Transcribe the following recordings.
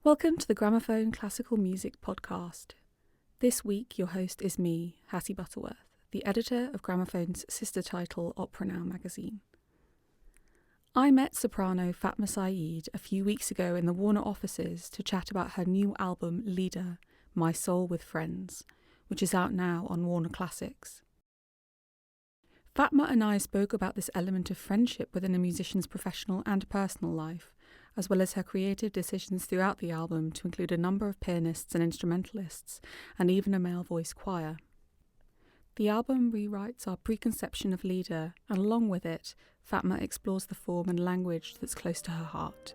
Welcome to the Gramophone Classical Music Podcast. This week your host is me, Hattie Butterworth, the editor of Gramophone's sister title Opera Now magazine. I met soprano Fatma Said a few weeks ago in the Warner offices to chat about her new album Leader, My Soul with Friends, which is out now on Warner Classics. Fatma and I spoke about this element of friendship within a musician's professional and personal life, as well as her creative decisions throughout the album to include a number of pianists and instrumentalists, and even a male voice choir. The album rewrites our preconception of Leader, and along with it, Fatma explores the form and language that's close to her heart.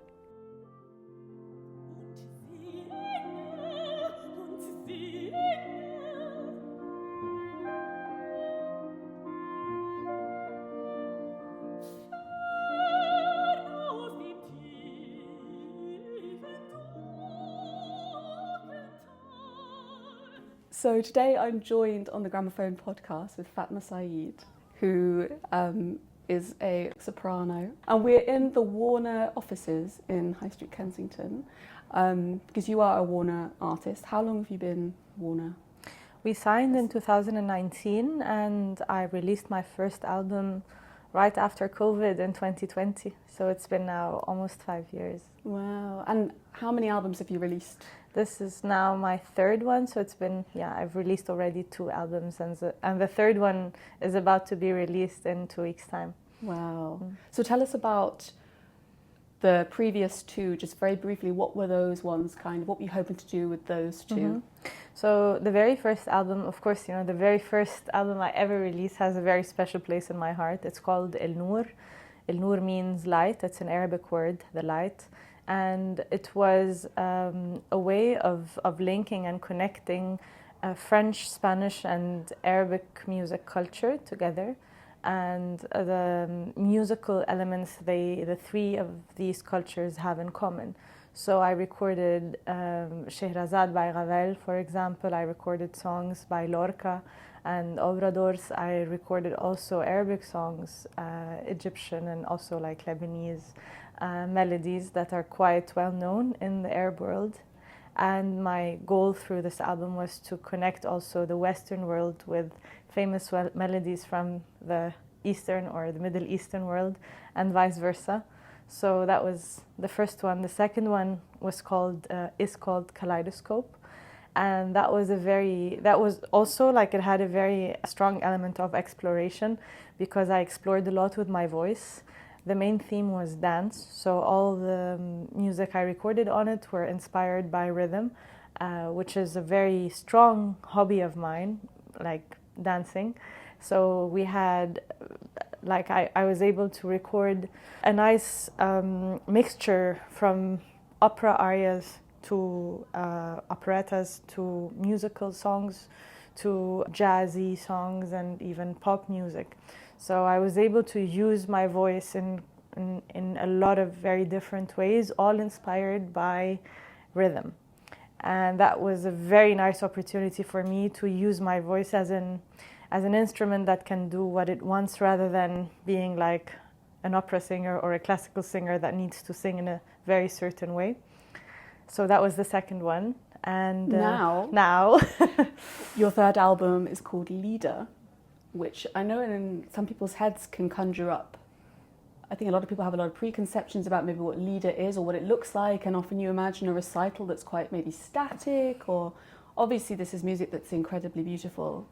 So today I'm joined on the Gramophone Podcast with Fatma Said, who is a soprano. And we're in the Warner offices in High Street, Kensington, because you are a Warner artist. How long have you been Warner? We signed in 2019 and I released my first album right after COVID in 2020. So it's been now almost 5 years. Wow. And how many albums have you released? This is now my third one, so it's been, I've released already 2 albums, and the third one is about to be released in 2 weeks' time. Wow. So tell us about the previous 2, just very briefly. What were those ones, what were you hoping to do with those 2? Mm-hmm. So the very first album, of course, the very first album I ever released has a very special place in my heart. It's called El Noor. El Noor means light. It's an Arabic word, the light. And it was a way of linking and connecting French, Spanish and Arabic music culture together. And the musical elements the 3 of these cultures have in common. So I recorded Scheherazade by Ravel, for example. I recorded songs by Lorca and Obradors. I recorded also Arabic songs, Egyptian and also like Lebanese melodies that are quite well known in the Arab world. And my goal through this album was to connect also the Western world with famous melodies from the Eastern or the Middle Eastern world and vice versa. So that was the first one. The second one was called Kaleidoscope. And that was also like it had a very strong element of exploration because I explored a lot with my voice. The main theme was dance, so all the music I recorded on it were inspired by rhythm, which is a very strong hobby of mine, like dancing. So we had, I was able to record a nice mixture from opera arias to operettas to musical songs to jazzy songs and even pop music. So I was able to use my voice in a lot of very different ways, all inspired by rhythm. And that was a very nice opportunity for me to use my voice as an instrument that can do what it wants rather than being like an opera singer or a classical singer that needs to sing in a very certain way. So that was the second one. And now your third album is called Leader, which I know in some people's heads can conjure up. I think a lot of people have a lot of preconceptions about maybe what Leader is or what it looks like, and often you imagine a recital that's quite maybe static, or obviously this is music that's incredibly beautiful,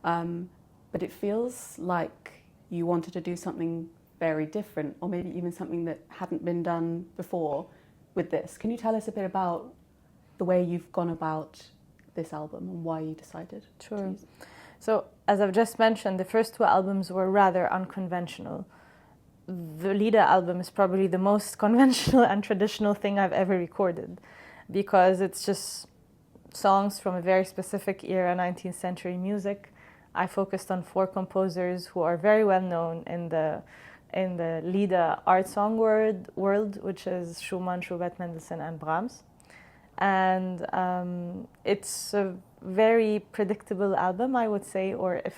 but it feels like you wanted to do something very different, or maybe even something that hadn't been done before with this. Can you tell us a bit about the way you've gone about this album and why you decided to use it? So, as I've just mentioned, the first 2 albums were rather unconventional. The Leader album is probably the most conventional and traditional thing I've ever recorded because it's just songs from a very specific era, 19th century music. I focused on 4 composers who are very well known in the Lieder art song world, which is Schumann, Schubert, Mendelssohn and Brahms. And it's a very predictable album, I would say, or if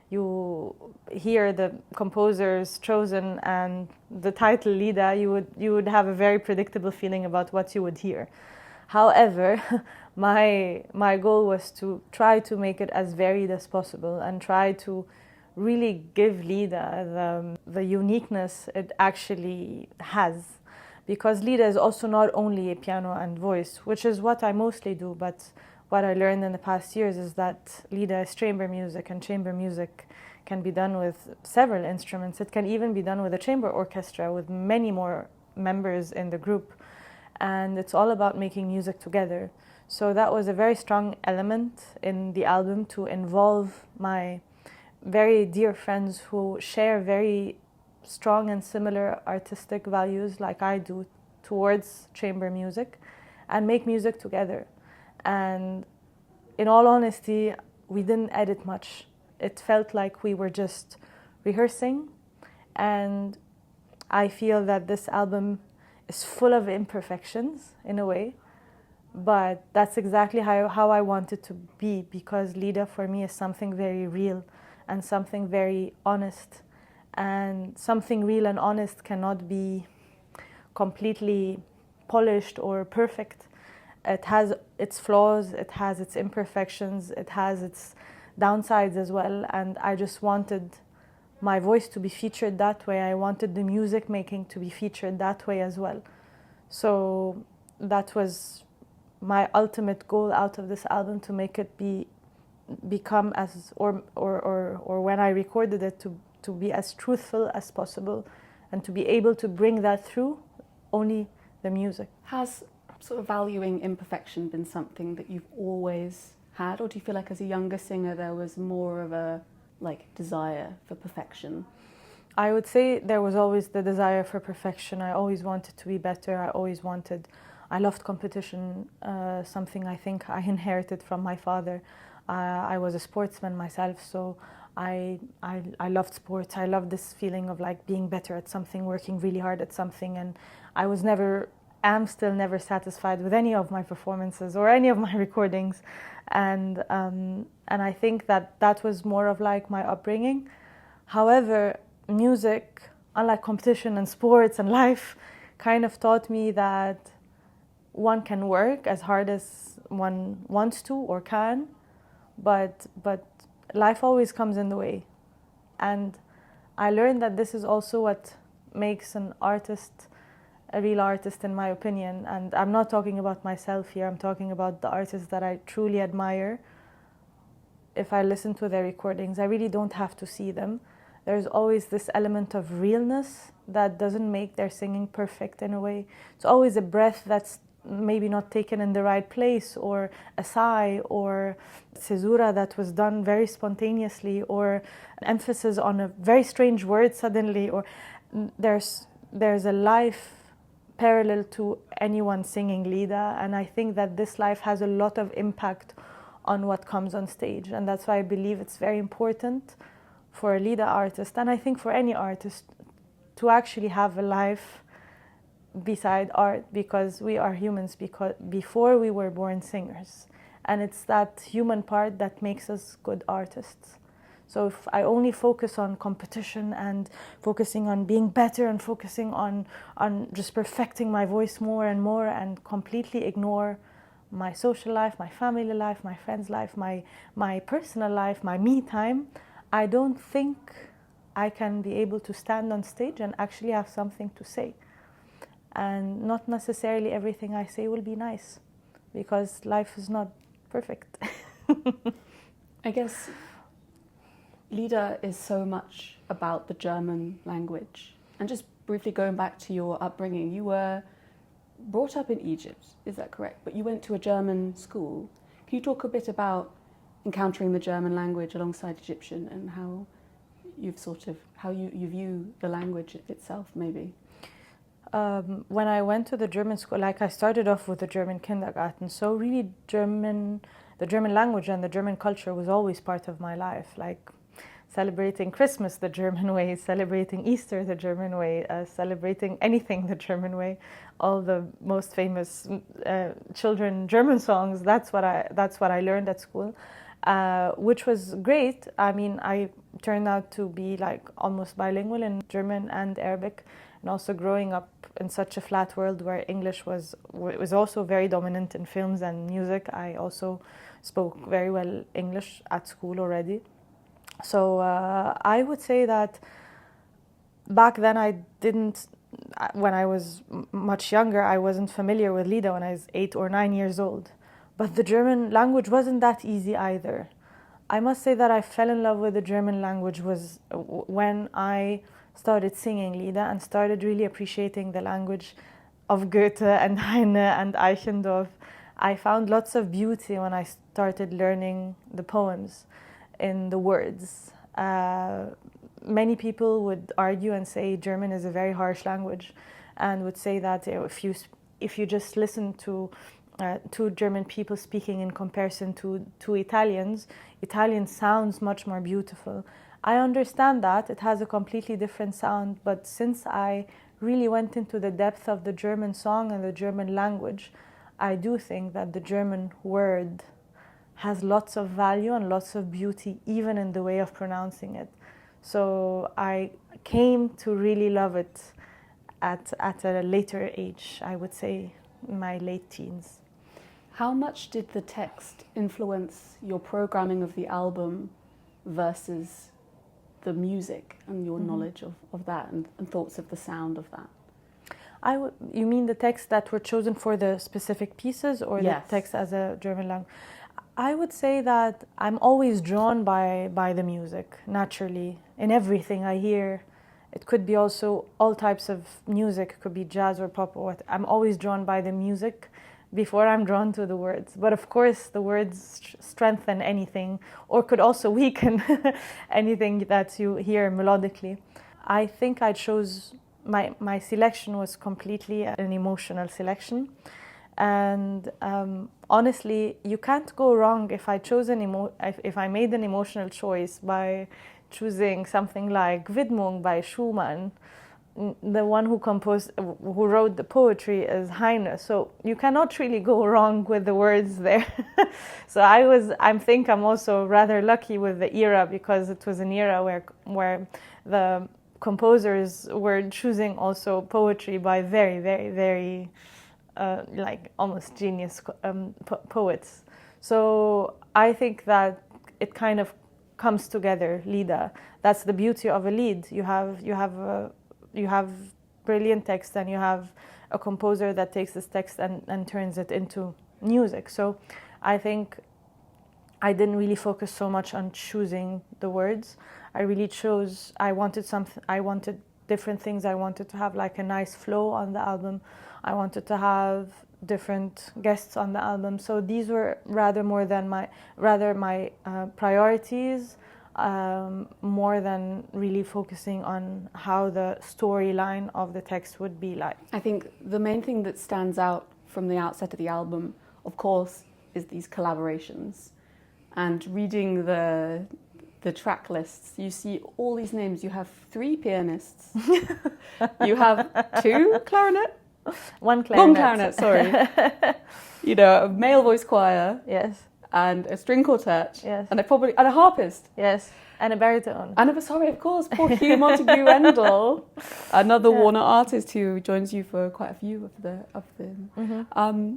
you hear the composers chosen and the title Lieder, you would have a very predictable feeling about what you would hear. However, my goal was to try to make it as varied as possible and try to really give Lida the uniqueness it actually has. Because Lida is also not only a piano and voice, which is what I mostly do, but what I learned in the past years is that Lida is chamber music, and chamber music can be done with several instruments. It can even be done with a chamber orchestra with many more members in the group. And it's all about making music together. So that was a very strong element in the album, to involve my very dear friends who share very strong and similar artistic values like I do towards chamber music, and make music together. And in all honesty, we didn't edit much. It felt like we were just rehearsing, and I feel that this album is full of imperfections in a way, but that's exactly how I want it to be, because Lida for me is something very real and something very honest. And something real and honest cannot be completely polished or perfect. It has its flaws, it has its imperfections, it has its downsides as well. And I just wanted my voice to be featured that way. I wanted the music making to be featured that way as well. So that was my ultimate goal out of this album, to make it become as, or when I recorded it, to be as truthful as possible, and to be able to bring that through only the music. Has sort of valuing imperfection been something that you've always had, or do you feel like as a younger singer there was more of a desire for perfection? I would say there was always the desire for perfection. I always wanted to be better. I loved competition, something I think I inherited from my father. I was a sportsman myself, so I loved sports. I loved this feeling of being better at something, working really hard at something, and am still never satisfied with any of my performances or any of my recordings, and I think that was more of my upbringing. However, music, unlike competition and sports and life, kind of taught me that one can work as hard as one wants to or can, but life always comes in the way. And I learned that this is also what makes an artist a real artist, in my opinion. And I'm not talking about myself here, I'm talking about the artists that I truly admire. If I listen to their recordings, I really don't have to see them. There's always this element of realness that doesn't make their singing perfect in a way. It's always a breath that's maybe not taken in the right place, or a sigh, or caesura that was done very spontaneously, or an emphasis on a very strange word suddenly, or there's a life parallel to anyone singing Lida, and I think that this life has a lot of impact on what comes on stage, and that's why I believe it's very important for a Lida artist, and I think for any artist, to actually have a life beside art, because we are humans before we were born singers, and it's that human part that makes us good artists. So if I only focus on competition and focusing on being better and focusing on just perfecting my voice more and more, and completely ignore my social life, my family life, my friends' life, my personal life, my me time, I don't think I can be able to stand on stage and actually have something to say. And not necessarily everything I say will be nice, because life is not perfect. I guess Lida is so much about the German language. And just briefly going back to your upbringing, you were brought up in Egypt, is that correct? But you went to a German school. Can you talk a bit about encountering the German language alongside Egyptian, and how you view the language itself, maybe? When I went to the German school, I started off with the German kindergarten, so really the German language and the German culture was always part of my life, celebrating Christmas the German way, celebrating Easter the German way, celebrating anything the German way, all the most famous children German songs. That's what I learned at school, which was great. I mean, I turned out to be almost bilingual in German and Arabic. and also growing up in such a flat world where English was also very dominant in films and music. I also spoke very well English at school already. So I would say that back then when I was much younger, I wasn't familiar with Lieder when I was 8 or 9 years old. But the German language wasn't that easy either. I must say that I fell in love with the German language was when I started singing Lieder and started really appreciating the language of Goethe and Heine and Eichendorff. I found lots of beauty when I started learning the poems in the words. Many people would argue and say German is a very harsh language, and would say that if you just listen to two German people speaking in comparison to two Italians, Italian sounds much more beautiful. I understand that it has a completely different sound, but since I really went into the depth of the German song and the German language, I do think that the German word has lots of value and lots of beauty, even in the way of pronouncing it. So I came to really love it at a later age, I would say my late teens. How much did the text influence your programming of the album versus the music and your knowledge of that and thoughts of the sound of that? You mean the texts that were chosen for the specific pieces, or yes, the text as a German language? I would say that I'm always drawn by the music, naturally, in everything I hear. It could be also all types of music, it could be jazz or pop or what. I'm always drawn by the music before I'm drawn to the words. But of course, the words strengthen anything, or could also weaken anything that you hear melodically. I think I chose, my selection was completely an emotional selection. And honestly, you can't go wrong if I chose if I made an emotional choice by choosing something like Widmung by Schumann. The one who wrote the poetry is Heine, so you cannot really go wrong with the words there. So I think I'm also rather lucky with the era, because it was an era where the composers were choosing also poetry by very, very, very like almost genius poets. So I think that it kind of comes together, Lieder. That's the beauty of a Lied. You have brilliant text, and you have a composer that takes this text and turns it into music. So I think I didn't really focus so much on choosing the words. I wanted different things. I wanted to have like a nice flow on the album. I wanted to have different guests on the album. So these were rather my priorities, more than really focusing on how the storyline of the text would be like. I think the main thing that stands out from the outset of the album, of course, is these collaborations. And reading the track lists, you see all these names. You have 3 pianists. You have 2 clarinet. One clarinet. 1 clarinet, sorry. A male voice choir. Yes. And a string quartet. Yes. And a harpist. Yes. And a baritone. Sorry, of course, poor Hugh Montague Rendell, another Warner artist who joins you for quite a few of them. Mm-hmm.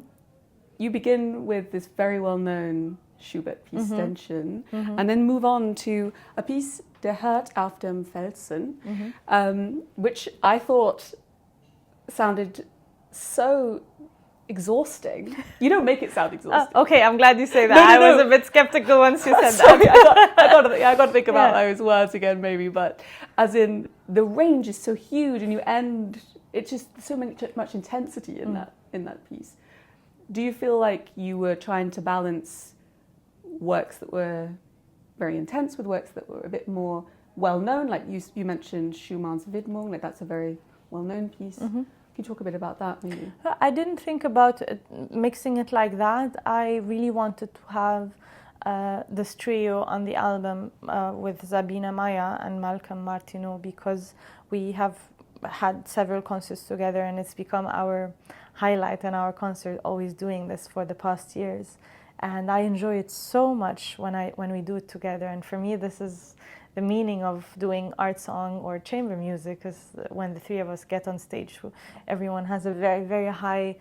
You begin with this very well-known Schubert piece, Ständchen, and then move on to a piece, Der Herd auf dem Felsen, which I thought sounded so exhausting. You don't make it sound exhausting. Okay, I'm glad you say that. No. I was a bit skeptical once you said Sorry, that. I got to think about those words again, maybe. But as in, the range is so huge, and you end. It's just so much intensity in that piece. Do you feel like you were trying to balance works that were very intense with works that were a bit more well known? Like you mentioned Schumann's Widmung. Like that's a very well known piece. Mm-hmm. Can you talk a bit about that, maybe? I didn't think about mixing it like that. I really wanted to have this trio on the album with Sabina Maya and Malcolm Martineau, because we have had several concerts together, and it's become our highlight in our concert, always doing this for the past years. And I enjoy it so much when we do it together. And for me, this is the meaning of doing art song or chamber music is when the three of us get on stage, everyone has a very, very high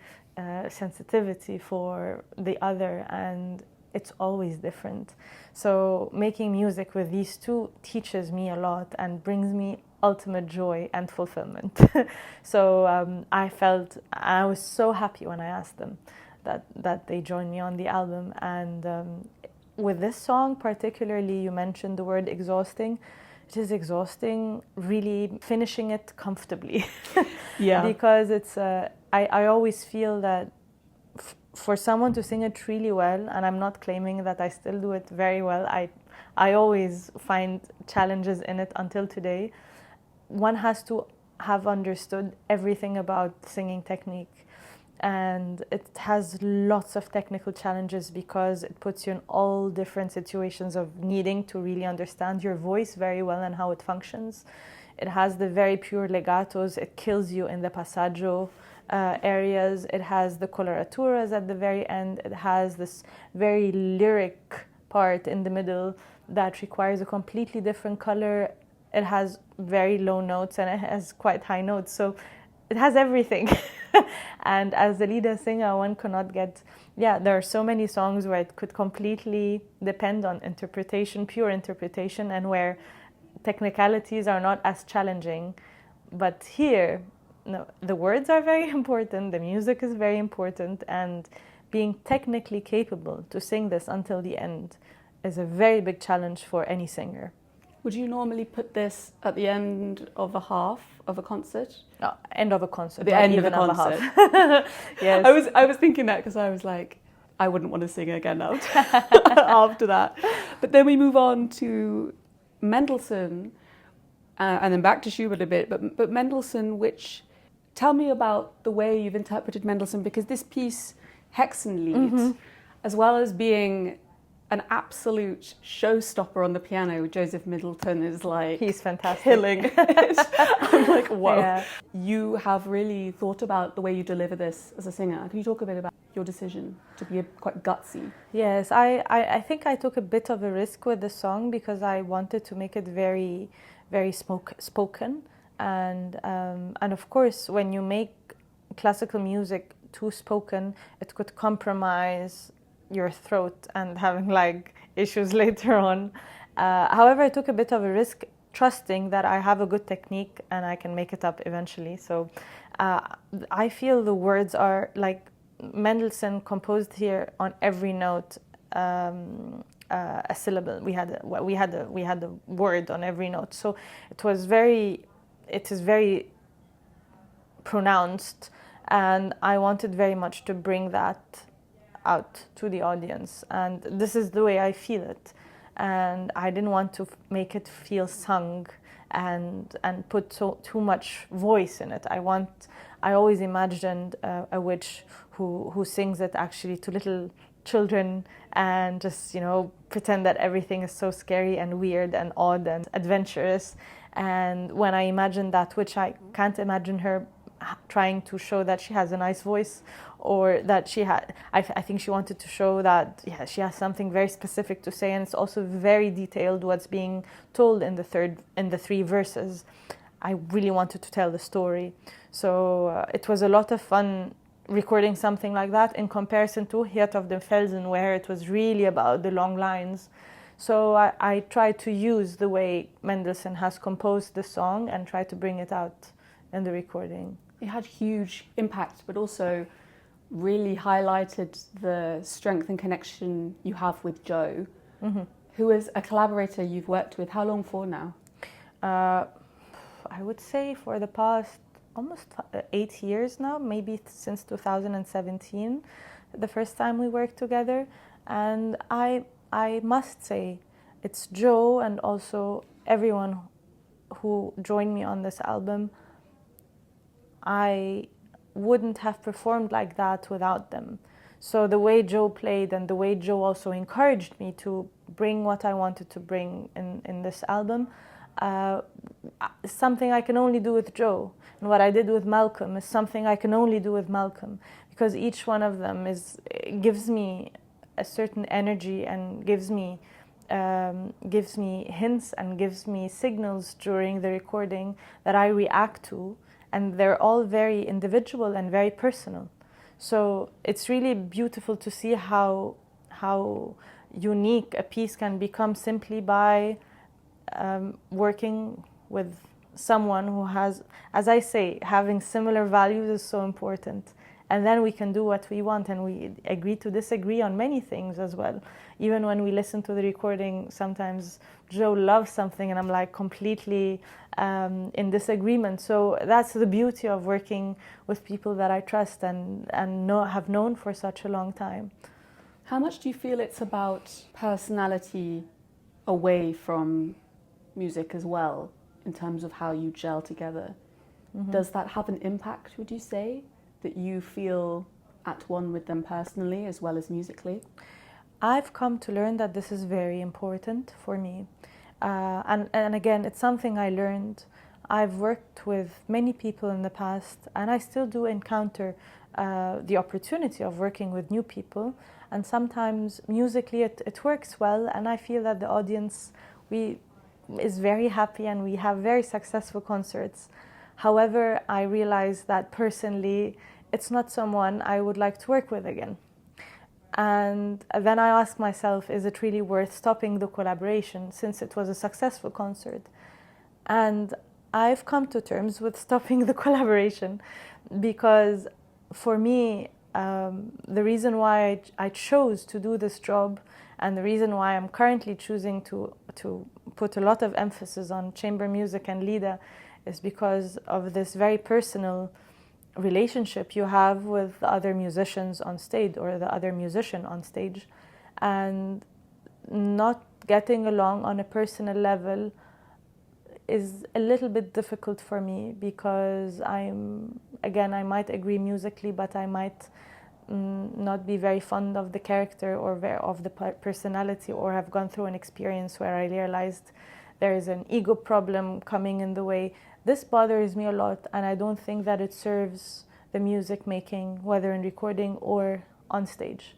sensitivity for the other, and it's always different. So making music with these two teaches me a lot and brings me ultimate joy and fulfillment. So I was so happy when I asked them that they joined me on the album. And with this song particularly, you mentioned the word exhausting. It is exhausting really finishing it comfortably. Yeah. Because it's I always feel that for someone to sing it really well, and I'm not claiming that I still do it very well, I always find challenges in it until today. One has to have understood everything about singing technique, and it has lots of technical challenges because it puts you in all different situations of needing to really understand your voice very well and how it functions. It has the very pure legatos. It kills you in the passaggio areas. It has the coloraturas at the very end. It has this very lyric part in the middle that requires a completely different color. It has very low notes and it has quite high notes. So it has everything. And as the lead singer, one cannot get... Yeah, there are so many songs where it could completely depend on interpretation, pure interpretation, and where technicalities are not as challenging. But here, no, the words are very important, the music is very important, and being technically capable to sing this until the end is a very big challenge for any singer. Would you normally put this at the end of a half of a concert? No, end of a concert. At the end of a concert. Yes. I was thinking that because I was like, I wouldn't want to sing again after that. But then we move on to Mendelssohn, and then back to Schubert a bit. But Mendelssohn, which... Tell me about the way you've interpreted Mendelssohn, because this piece, Hexenlied, as well as being an absolute showstopper on the piano, Joseph Middleton is like... He's fantastic. Killing it. I'm like, whoa. Yeah. You have really thought about the way you deliver this as a singer. Can you talk a bit about your decision to be quite gutsy? Yes, I think I took a bit of a risk with the song because I wanted to make it very, very spoken. And of course, when you make classical music too spoken, it could compromise your throat and having like issues later on. However, I took a bit of a risk, trusting that I have a good technique and I can make it up eventually. So I feel the words are like Mendelssohn composed here on every note a syllable. We had a word on every note. So it is very pronounced, and I wanted very much to bring that out to the audience, and this is the way I feel it, and I didn't want to make it feel sung and put too much voice in it. I always imagined a witch who sings it actually to little children and just, pretend that everything is so scary and weird and odd and adventurous. And when I imagine that witch, I can't imagine her trying to show that she has a nice voice, or that I think she wanted to show that she has something very specific to say, and it's also very detailed what's being told in the three verses. I really wanted to tell the story, so it was a lot of fun recording something like that in comparison to Hirt auf dem Felsen, where it was really about the long lines. So I tried to use the way Mendelssohn has composed the song and try to bring it out in the recording. It had huge impact, but also really highlighted the strength and connection you have with Joe, who is a collaborator you've worked with. How long for now? I would say for the past almost 8 years now, maybe since 2017, the first time we worked together. And I must say, it's Joe and also everyone who joined me on this album. I wouldn't have performed like that without them. So the way Joe played and the way Joe also encouraged me to bring what I wanted to bring in this album, something I can only do with Joe. And what I did with Malcolm is something I can only do with Malcolm, because each one of them gives me a certain energy and gives me gives me hints and gives me signals during the recording that I react to, and they're all very individual and very personal. So it's really beautiful to see how unique a piece can become simply by working with someone who has, as I say, having similar values is so important. And then we can do what we want, and we agree to disagree on many things as well. Even when we listen to the recording, sometimes Joe loves something and I'm like completely in disagreement. So that's the beauty of working with people that I trust and have known for such a long time. How much do you feel it's about personality away from music as well, in terms of how you gel together? Mm-hmm. Does that have an impact, would you say, that you feel at one with them personally as well as musically? I've come to learn that this is very important for me. And again, it's something I learned. I've worked with many people in the past, and I still do encounter the opportunity of working with new people. And sometimes musically it works well, and I feel that the audience is very happy and we have very successful concerts. However, I realize that personally, it's not someone I would like to work with again. And then I ask myself, is it really worth stopping the collaboration since it was a successful concert? And I've come to terms with stopping the collaboration because for me, the reason why I chose to do this job and the reason why I'm currently choosing to put a lot of emphasis on chamber music and Lieder is because of this very personal relationship you have with the other musicians on stage or the other musician on stage, and not getting along on a personal level is a little bit difficult for me because I might agree musically, but I might not be very fond of the character or of the personality, or have gone through an experience where I realized there is an ego problem coming in the way. This bothers me a lot, and I don't think that it serves the music making, whether in recording or on stage.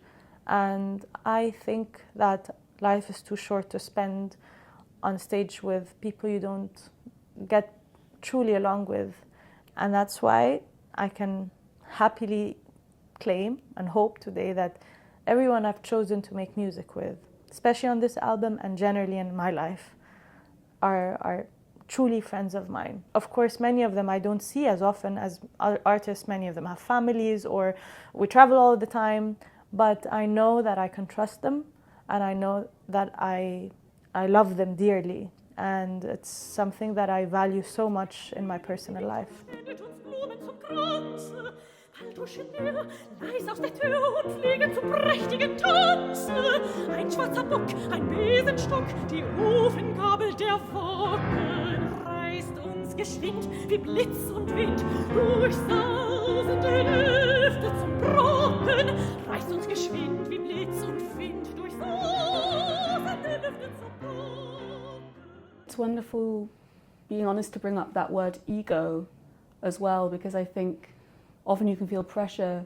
And I think that life is too short to spend on stage with people you don't get truly along with. And that's why I can happily claim and hope today that everyone I've chosen to make music with, especially on this album and generally in my life, are truly friends of mine. Of course, many of them I don't see as often as other artists. Many of them have families or we travel all the time, but I know that I can trust them, and I know that I love them dearly, and it's something that I value so much in my personal life. Du Schnür, leis aus der Tür und fliegen zum prächtigen Tanz. Ein schwarzer Bock, ein Besenstock, die Ofengabel der Wocken reißt uns geschwind wie Blitz und Wind durch sausende Lüfte zum Brocken, reißt uns geschwind wie Blitz und Wind durch sausende Lüfte zum Brocken. It's wonderful being honest to bring up that word ego as well, because I think often you can feel pressure,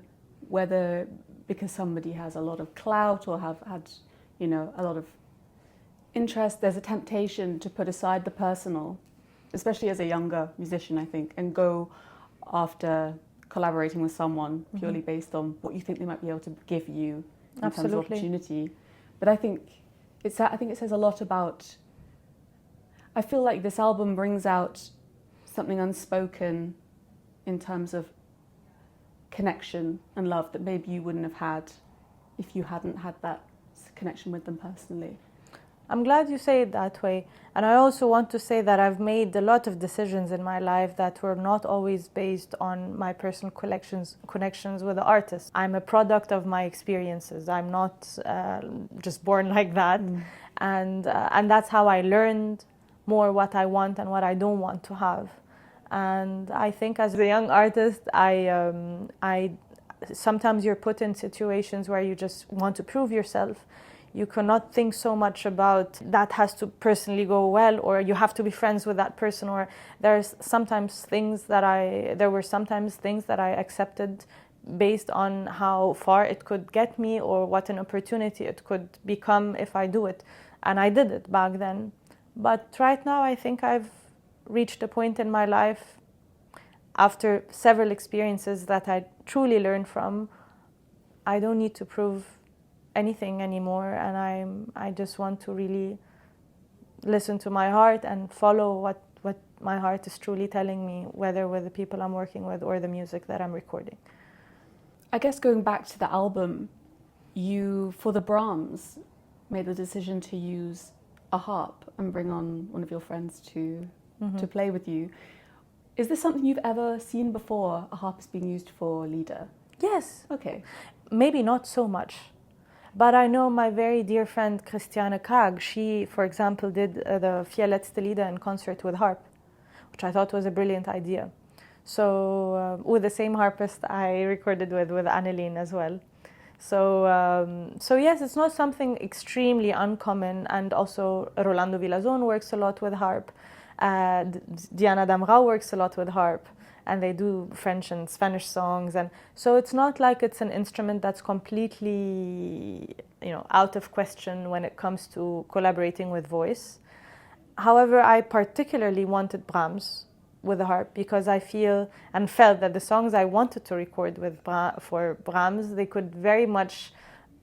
whether because somebody has a lot of clout or have had, a lot of interest. There's a temptation to put aside the personal, especially as a younger musician, I think, and go after collaborating with someone purely based on what you think they might be able to give you in terms of opportunity. But I think it says a lot about. I feel like this album brings out something unspoken in terms of connection and love that maybe you wouldn't have had if you hadn't had that connection with them personally. I'm glad you say it that way. And I also want to say that I've made a lot of decisions in my life that were not always based on my personal connections with the artist. I'm a product of my experiences. I'm not just born like that. And that's how I learned more what I want and what I don't want to have. And I think as a young artist, I sometimes you're put in situations where you just want to prove yourself. You cannot think so much about that has to personally go well, or you have to be friends with that person, or there were sometimes things that I accepted based on how far it could get me or what an opportunity it could become if I do it. And I did it back then. But right now, I think I've reached a point in my life, after several experiences that I truly learned from, I don't need to prove anything anymore, and I just want to really listen to my heart and follow what my heart is truly telling me, whether with the people I'm working with or the music that I'm recording. I guess going back to the album, you, for the Brahms, made the decision to use a harp and bring on one of your friends to play with you. Is this something you've ever seen before, a harp is being used for Lieder? Yes. Okay. Maybe not so much. But I know my very dear friend Christiane Krag, she, for example, did the Vier letzte Lieder in concert with harp, which I thought was a brilliant idea. So with the same harpist I recorded with Annelien as well. So yes, it's not something extremely uncommon, and also Rolando Villazón works a lot with harp. Diana Damrau works a lot with harp, and they do French and Spanish songs, and so it's not like it's an instrument that's completely, out of question when it comes to collaborating with voice. However, I particularly wanted Brahms with the harp because I feel and felt that the songs I wanted to record for Brahms, they could very much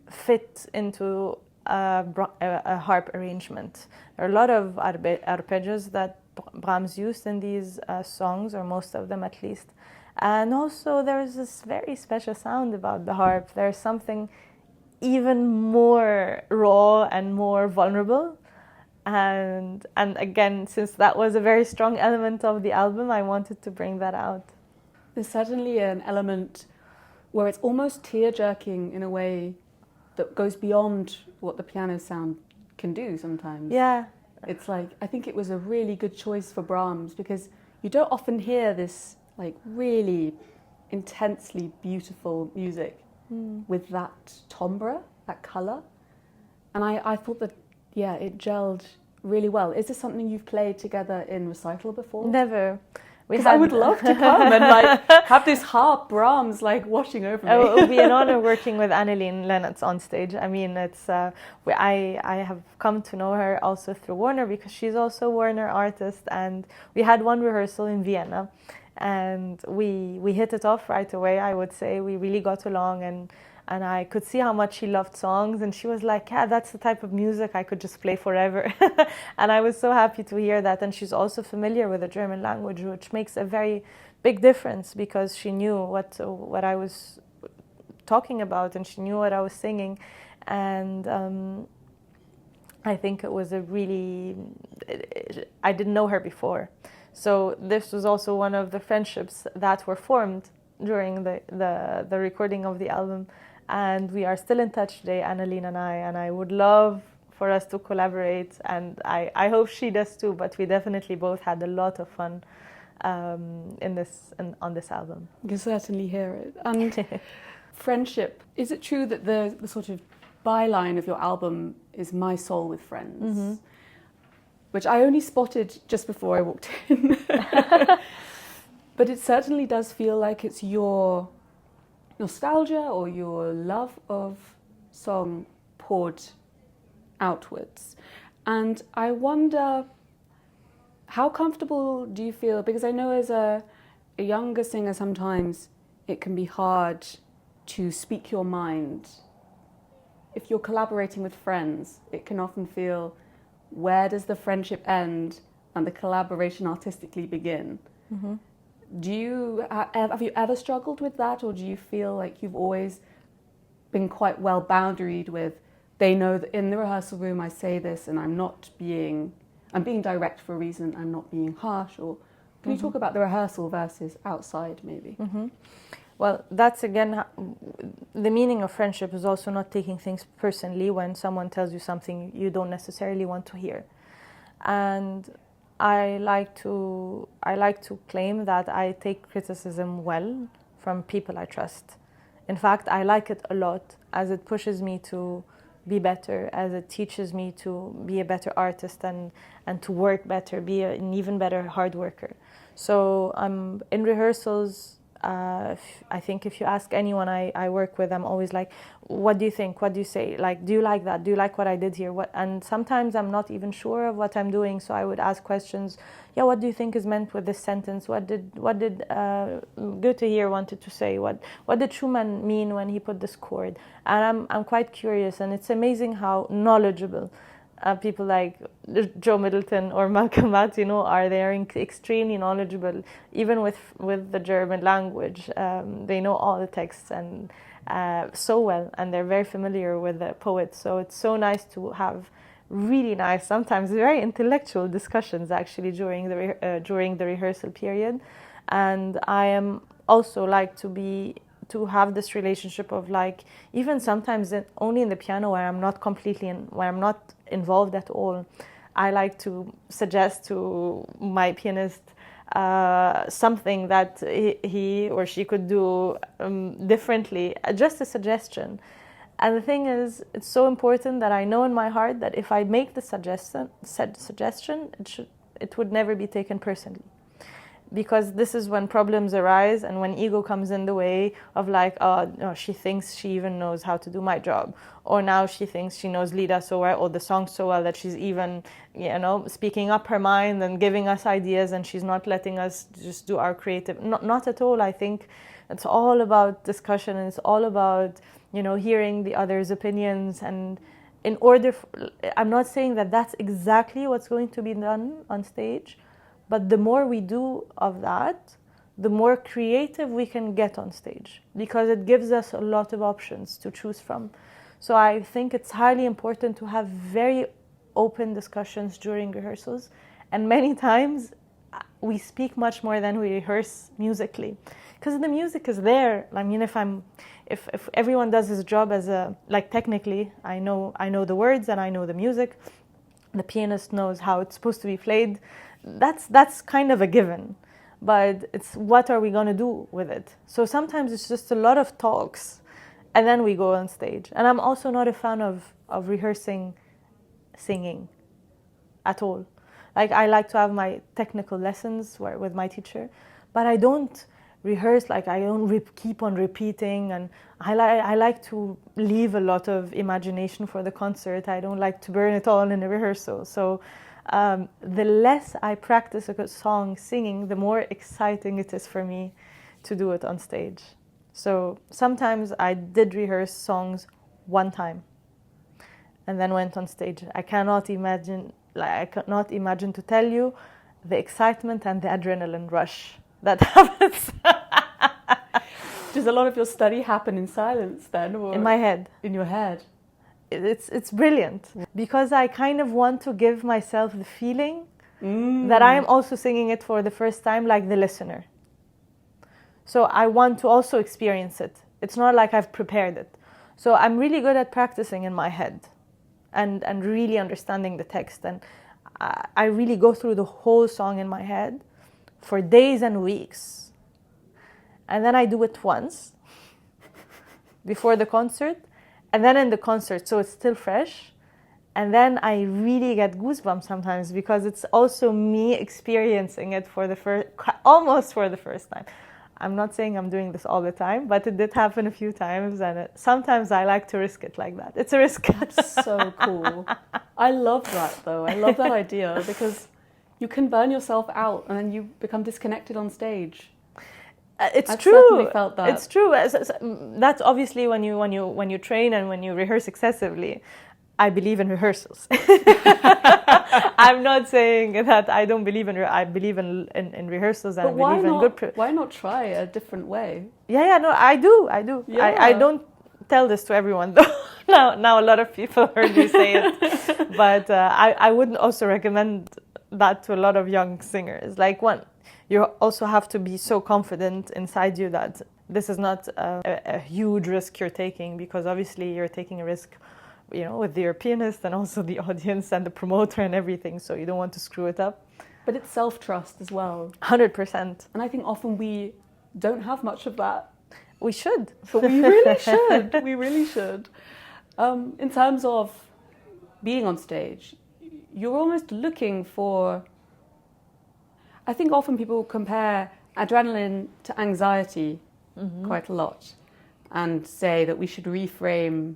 fit into a harp arrangement. There are a lot of arpeggios that Brahms used in these songs, or most of them at least. And also there's this very special sound about the harp. There's something even more raw and more vulnerable. And again, since that was a very strong element of the album, I wanted to bring that out. There's certainly an element where it's almost tear-jerking in a way that goes beyond what the piano sound can do sometimes. Yeah. It's like, I think it was a really good choice for Brahms because you don't often hear this like really intensely beautiful music with that timbre, that colour. And I thought that, yeah, it gelled really well. Is this something you've played together in recital before? Never. Because I would love to come and like have this harp Brahms like washing over me. It would be an honor working with Annelien Lennertz on stage. I mean, it's I have come to know her also through Warner because she's also a Warner artist, and we had one rehearsal in Vienna, and we hit it off right away. I would say we really got along, and I could see how much she loved songs, and she was like, yeah, that's the type of music I could just play forever. And I was so happy to hear that. And she's also familiar with the German language, which makes a very big difference because she knew what I was talking about, and she knew what I was singing. And I think it was I didn't know her before. So this was also one of the friendships that were formed during the recording of the album. And we are still in touch today, Annelien and I would love for us to collaborate, and I hope she does too, but we definitely both had a lot of fun on this album. You can certainly hear it. And friendship, is it true that the sort of byline of your album is My Soul with Friends? Mm-hmm. Which I only spotted just before I walked in. But it certainly does feel like it's your nostalgia or your love of song poured outwards. And I wonder, how comfortable do you feel? Because I know as a younger singer, sometimes it can be hard to speak your mind. If you're collaborating with friends, it can often feel, where does the friendship end and the collaboration artistically begin? Mm-hmm. Have you ever struggled with that, or do you feel like you've always been quite well boundaried with, they know that in the rehearsal room I say this and I'm being direct for a reason, I'm not being harsh? Or can you talk about the rehearsal versus outside maybe? Mm-hmm. Well, that's again, the meaning of friendship is also not taking things personally when someone tells you something you don't necessarily want to hear. And I like to claim that I take criticism well from people I trust. In fact, I like it a lot as it pushes me to be better, as it teaches me to be a better artist and to work better, be an even better hard worker. So in rehearsals, I think if you ask anyone I work with, I'm always like, what do you think? What do you say? Like, do you like that? Do you like what I did here? And sometimes I'm not even sure of what I'm doing, so I would ask questions. Yeah, what do you think is meant with this sentence? What did Goethe here wanted to say? What did Schumann mean when he put this chord? And I'm quite curious, and it's amazing how knowledgeable people like Joe Middleton or Malcolm X, are they extremely knowledgeable, even with the German language. They know all the texts and so well, and they're very familiar with the poets. So it's so nice to have really nice, sometimes very intellectual discussions actually during the rehearsal period. And I am also like to have this relationship of like, even sometimes only in the piano where I'm not involved at all, I like to suggest to my pianist something that he or she could do differently, just a suggestion. And the thing is, it's so important that I know in my heart that if I make the suggestion, it would never be taken personally. Because this is when problems arise and when ego comes in the way of like, oh, no, she thinks she even knows how to do my job. Or now she thinks she knows Lida so well, or the song so well, that she's even, speaking up her mind and giving us ideas, and she's not letting us just do our creative. Not at all. I think it's all about discussion, and it's all about, hearing the other's opinions. And I'm not saying that that's exactly what's going to be done on stage, but the more we do of that, the more creative we can get on stage, because it gives us a lot of options to choose from. So I think it's highly important to have very open discussions during rehearsals. And many times we speak much more than we rehearse musically, because the music is there. I mean, if everyone does his job technically, I know the words and I know the music, the pianist knows how it's supposed to be played. That's kind of a given, but it's what are we going to do with it? So sometimes it's just a lot of talks, and then we go on stage. And I'm also not a fan of rehearsing singing at all. Like, I like to have my technical lessons with my teacher, but I don't rehearse, like I don't keep on repeating, and I like to leave a lot of imagination for the concert. I don't like to burn it all in a rehearsal. So the less I practice a song singing, the more exciting it is for me to do it on stage. So sometimes I did rehearse songs one time and then went on stage. I cannot imagine to tell you the excitement and the adrenaline rush that happens. Does a lot of your study happen in silence then? Or in my head. In your head? It's brilliant, because I kind of want to give myself the feeling that I am also singing it for the first time, like the listener. So I want to also experience it. It's not like I've prepared it. So I'm really good at practicing in my head and really understanding the text. And I really go through the whole song in my head for days and weeks. And then I do it once before the concert, and then in the concert, so it's still fresh. And then I really get goosebumps sometimes, because it's also me experiencing it almost for the first time. I'm not saying I'm doing this all the time, but it did happen a few times, and sometimes I like to risk it like that. It's a risk. That's so cool. I love that, though. I love that idea, because you can burn yourself out and then you become disconnected on stage. It's I've true. certainly felt that. It's true. That's obviously when you train and when you rehearse excessively. I believe in rehearsals. I'm not saying that I don't believe in. I believe in rehearsals, and but I believe in good. Why not try a different way? Yeah. No, I do. Yeah. I don't tell this to everyone though. Now a lot of people heard me say it, but I wouldn't also recommend that to a lot of young singers. Like, you also have to be so confident inside you that this is not a huge risk you're taking, because obviously you're taking a risk, with your pianist and also the audience and the promoter and everything. So you don't want to screw it up. But it's self-trust as well. 100%. And I think often we don't have much of that. We should. But we really should. We really should. In terms of being on stage, you're almost looking for... I think often people compare adrenaline to anxiety quite a lot, and say that we should reframe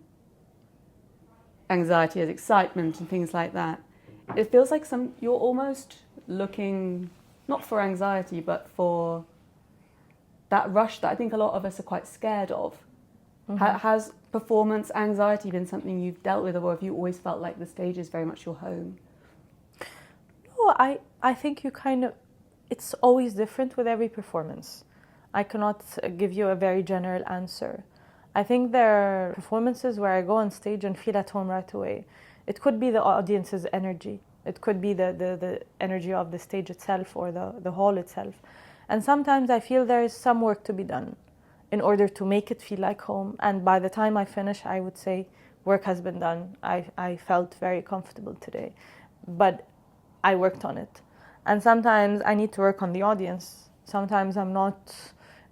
anxiety as excitement and things like that. It feels like you're almost looking not for anxiety but for that rush that I think a lot of us are quite scared of. Has performance anxiety been something you've dealt with, or have you always felt like the stage is very much your home? No, I think it's always different with every performance. I cannot give you a very general answer. I think there are performances where I go on stage and feel at home right away. It could be the audience's energy. It could be the energy of the stage itself or the hall itself. And sometimes I feel there is some work to be done in order to make it feel like home. And by the time I finish, I would say work has been done. I felt very comfortable today. But I worked on it. And sometimes I need to work on the audience. Sometimes I'm not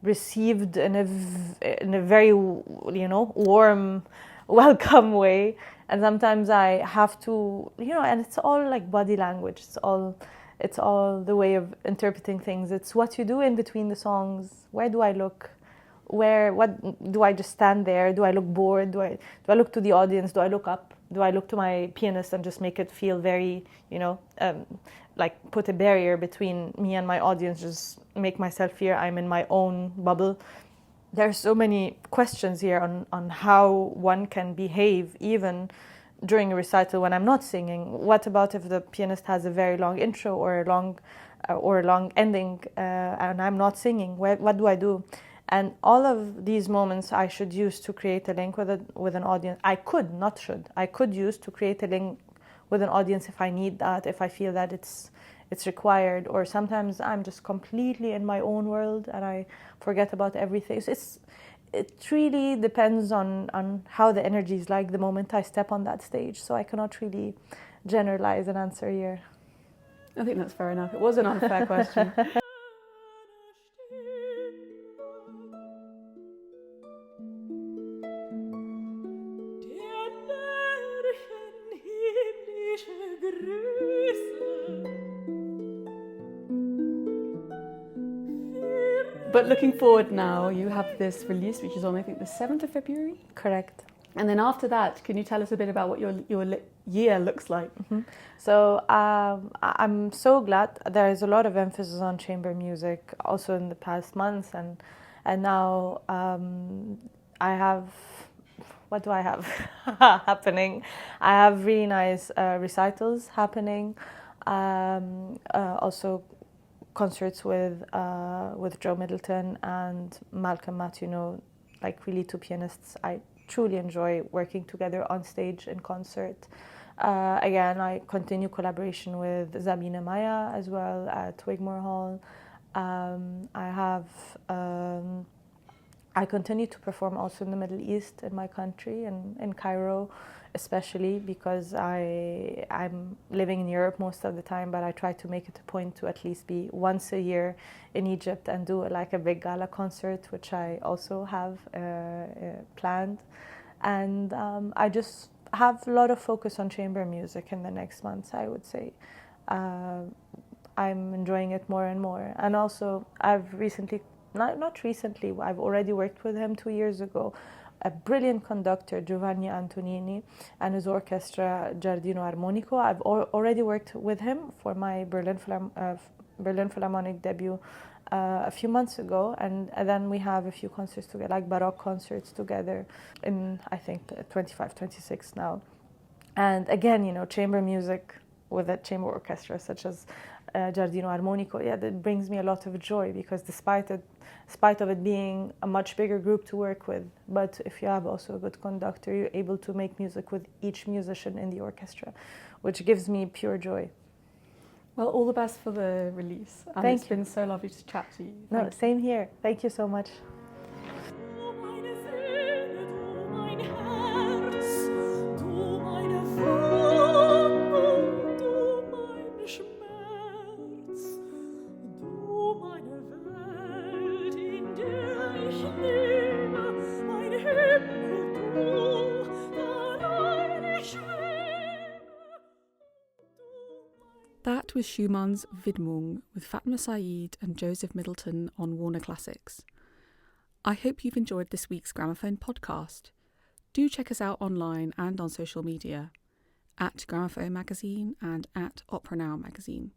received in a very, warm, welcome way. And sometimes I have to, and it's all like body language. It's all the way of interpreting things. It's what you do in between the songs. Where do I look? What do I just stand there? Do I look bored? Do I look to the audience? Do I look up? Do I look to my pianist and just make it feel very, like put a barrier between me and my audience, just make myself feel I'm in my own bubble? There are so many questions here on how one can behave even during a recital when I'm not singing. What about if the pianist has a very long intro or a long ending and I'm not singing? What do I do? And all of these moments I should use to create a link with an audience. I could use to create a link with an audience if I need that, if I feel that it's required. Or sometimes I'm just completely in my own world and I forget about everything. So it really depends on how the energy is like the moment I step on that stage. So I cannot really generalize an answer here. I think that's fair enough. It was an unfair question. But looking forward now, you have this release, which is on, I think, the 7th of February? Correct. And then after that, can you tell us a bit about what your year looks like? Mm-hmm. So I'm so glad there is a lot of emphasis on chamber music also in the past months. And now I have, what do I have happening? I have really nice recitals happening. Also concerts with Joe Middleton and Malcolm Matthew, like really two pianists I truly enjoy working together on stage in concert. Again, I continue collaboration with Zabina Maya as well at Wigmore Hall. I continue to perform also in the Middle East, in my country, in Cairo, especially because I'm living in Europe most of the time, but I try to make it a point to at least be once a year in Egypt and do like a big gala concert, which I also have planned. And I just have a lot of focus on chamber music in the next months, I would say. I'm enjoying it more and more. And also, I've recently, not recently, I've already worked with him 2 years ago, a brilliant conductor, Giovanni Antonini, and his orchestra, Giardino Armonico. I've already worked with him for my Berlin Philharmonic debut a few months ago, and then we have a few concerts together, like Baroque concerts together in, I think, 25, 26 now. And again, chamber music with a chamber orchestra such as Giardino Armonico, that brings me a lot of joy, because despite of it being a much bigger group to work with, but if you have also a good conductor, you're able to make music with each musician in the orchestra, which gives me pure joy. Well, all the best for the release. And Thank you. It's been so lovely to chat to you. No, same here. Thank you so much. That was Schumann's Widmung with Fatma Said and Joseph Middleton on Warner Classics. I hope you've enjoyed this week's Gramophone podcast. Do check us out online and on social media, at Gramophone Magazine and at Opera Now Magazine.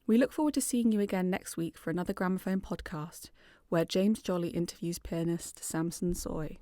We look forward to seeing you again next week for another Gramophone podcast, where James Jolly interviews pianist Samson Soy.